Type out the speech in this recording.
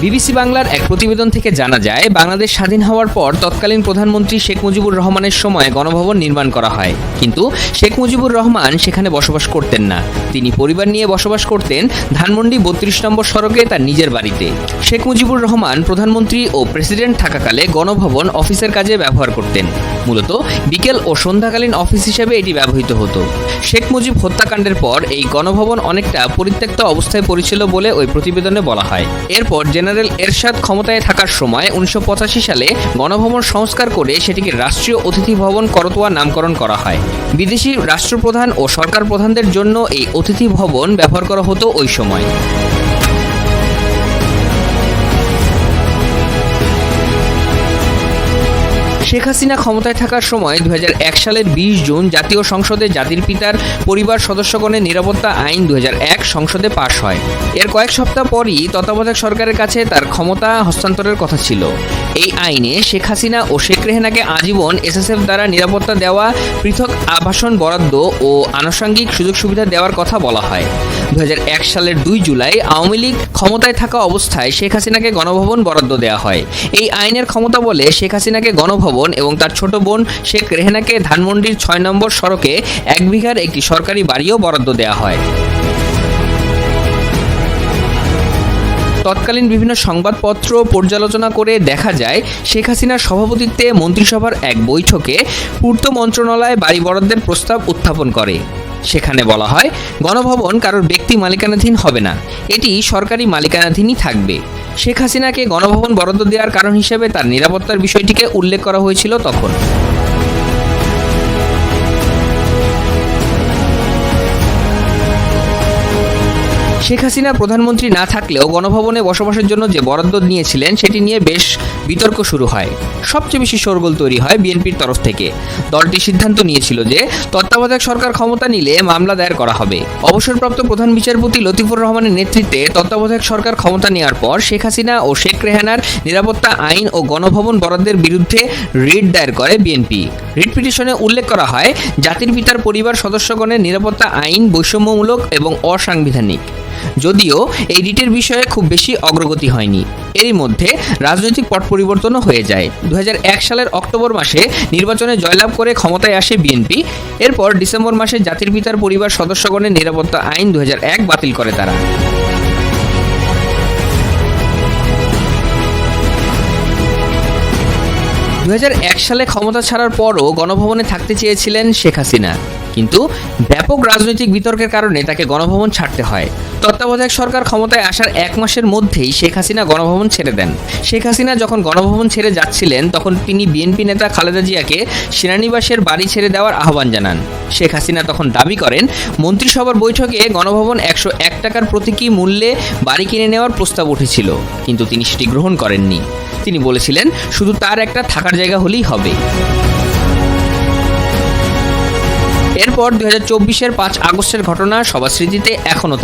BBC বাংলার এক প্রতিবেদন থেকে জানা যায়, বাংলাদেশ স্বাধীন হওয়ার পর তৎকালীন প্রধানমন্ত্রী শেখ মুজিবুর রহমানের সময় গণভবন নির্মাণ করা হয়, কিন্তু শেখ মুজিবুর রহমান সেখানে বসবাস করতেন না। তিনি পরিবার নিয়ে বসবাস করতেন ধানমন্ডি ৩২ নম্বর সড়কে তার নিজের বাড়িতে। শেখ মুজিবুর রহমান প্রধানমন্ত্রী ও প্রেসিডেন্ট থাকাকালে গণভবন অফিসের কাজে ব্যবহার করতেন। মূলত বিকেল ও সন্ধ্যাকালীন অফিস হিসেবে এটি ব্যবহৃত হতো। শেখ মুজিব হত্যাকাণ্ডের পর এই গণভবন অনেকটা পরিত্যক্ত অবস্থায় পড়েছিল বলে ওই প্রতিবেদনে বলা হয়। এরপর জেনারেল এরশাদ ক্ষমতায় থাকার সময় ১৯৮৫ সালে গণভবন সংস্কার করে সেটিকে রাষ্ট্রীয় অতিথি ভবন করতোয়া নামকরণ করা হয়। বিদেশি রাষ্ট্রপ্রধান ও সরকার প্রধানদের জন্য এই অতিথি ভবন ব্যবহার করা হতো ওই সময়। শেখ হাসিনা ক্ষমতায় থাকার সময় ২০০১ সালের ২০ জুন জাতীয় সংসদে জাতির পিতার পরিবার সদস্যগণের নিরাপত্তা আইন ২০০১ সংসদে পাশ হয়। এর কয়েক সপ্তাহ পরই তত্ত্বাবধায়ক সরকারের কাছে তার ক্ষমতা হস্তান্তরের কথা ছিল। এই আইনে শেখ হাসিনা ও শেখ রেহানাকে আজীবন এসএসএফ দ্বারা নিরাপত্তা দেওয়া, পৃথক আবাসন বরাদ্দ ও আনুষঙ্গিক সুযোগ সুবিধা দেওয়ার কথা বলা হয়। ২০০১ সালের ২ জুলাই আওয়ামী লীগ ক্ষমতায় থাকা অবস্থায় শেখ হাসিনাকে গণভবন বরাদ্দ দেওয়া হয়। এই আইনের ক্ষমতা বলে শেখ হাসিনাকে গণভবন এবং তার ছোট বোন শেখ রেহানাকে ধানমন্ডির ৬ নম্বর সড়কে ১ বিঘার একটি সরকারি বাড়িও বরাদ্দ দেওয়া হয়। তৎকালীন বিভিন্ন সংবাদপত্র পর্যালোচনা করে দেখা যায়, শেখ হাসিনার সভাপতিত্বে মন্ত্রিসভার এক বৈঠকে পূর্ত মন্ত্রণালয় বাড়ি বরাদ্দের প্রস্তাব উত্থাপন করে। সেখানে বলা হয়, গণভবন কারোর ব্যক্তি মালিকানাধীন হবে না, এটি সরকারি মালিকানাধীনই থাকবে। শেখ হাসিনাকে গণভবন বরাদ্দ দেওয়ার কারণ হিসেবে তার নিরাপত্তার বিষয়টিকে উল্লেখ করা হয়েছিল তখন। শেখ হাসিনা প্রধানমন্ত্রী না থাকলেও গণভবনে বসবাসের জন্য যে বরাদ্দ নিয়েছিলেন সেটি নিয়ে বেশ বিতর্ক শুরু হয়। সবচেয়ে বেশি শোরগোল তৈরি হয় বিএনপির তরফ থেকে। দলটি সিদ্ধান্ত নিয়েছিল যে তত্ত্বাবধায়ক সরকার ক্ষমতা নিলে মামলা দায়ের করা হবে। অবসরপ্রাপ্ত প্রধান বিচারপতি লতিফুর রহমানের নেতৃত্বে তত্ত্বাবধায়ক সরকার ক্ষমতা নেওয়ার পর শেখ হাসিনা ও শেখ রেহানার নিরাপত্তা আইন ও গণভবন বরাদ্দের বিরুদ্ধে রিট দায়ের করে বিএনপি। রিট পিটিশনে উল্লেখ করা হয়, জাতির পিতার পরিবার সদস্যগণের নিরাপত্তা আইন বৈষম্যমূলক এবং অসাংবিধানিক। যদিও এই রিটের বিষয়ে খুব বেশি অগ্রগতি হয়নি। এরই মধ্যে রাজনৈতিক পট পরিবর্তনও হয়ে যায়। ২০০১ সালের অক্টোবর মাসে নির্বাচনে জয়লাভ করে ক্ষমতায় আসে বিএনপি। এরপর ডিসেম্বর মাসে জাতির পিতার পরিবার সদস্যগণের নিরাপত্তা আইন ২০০১ বাতিল করে তারা। ২০০১ সালে ক্ষমতা ছাড়ার পরও গণভবনে থাকতে চেয়েছিলেন শেখ হাসিনা, কিন্তু ব্যাপক রাজনৈতিক বিতর্কের কারণে তাকে গণভবন ছাড়তে হয়। তত্ত্বাবধায়ক সরকার ক্ষমতায় আসার ১ মাসের মধ্যেই শেখ হাসিনা গণভবন ছেড়ে দেন। শেখ হাসিনা যখন গণভবন ছেড়ে যাচ্ছিলেন তখন তিনি বিএনপি নেতা খালেদা জিয়াকে সেনানিবাসের বাড়ি ছেড়ে দেওয়ার আহ্বান জানান। শেখ হাসিনা তখন দাবি করেন, মন্ত্রিসভার বৈঠকে গণভবন ১০১ টাকার প্রতীকী মূল্যে বাড়ি কিনে নেওয়ার প্রস্তাব উঠেছিল, কিন্তু তিনি সেটি গ্রহণ করেননি। তিনি বলেছিলেন, শুধু তার একটা থাকার জায়গা হলেই হবে। এরপর ২০২৪-এর ৫ আগস্টের ঘটনা সবার স্মৃতিতে এখনও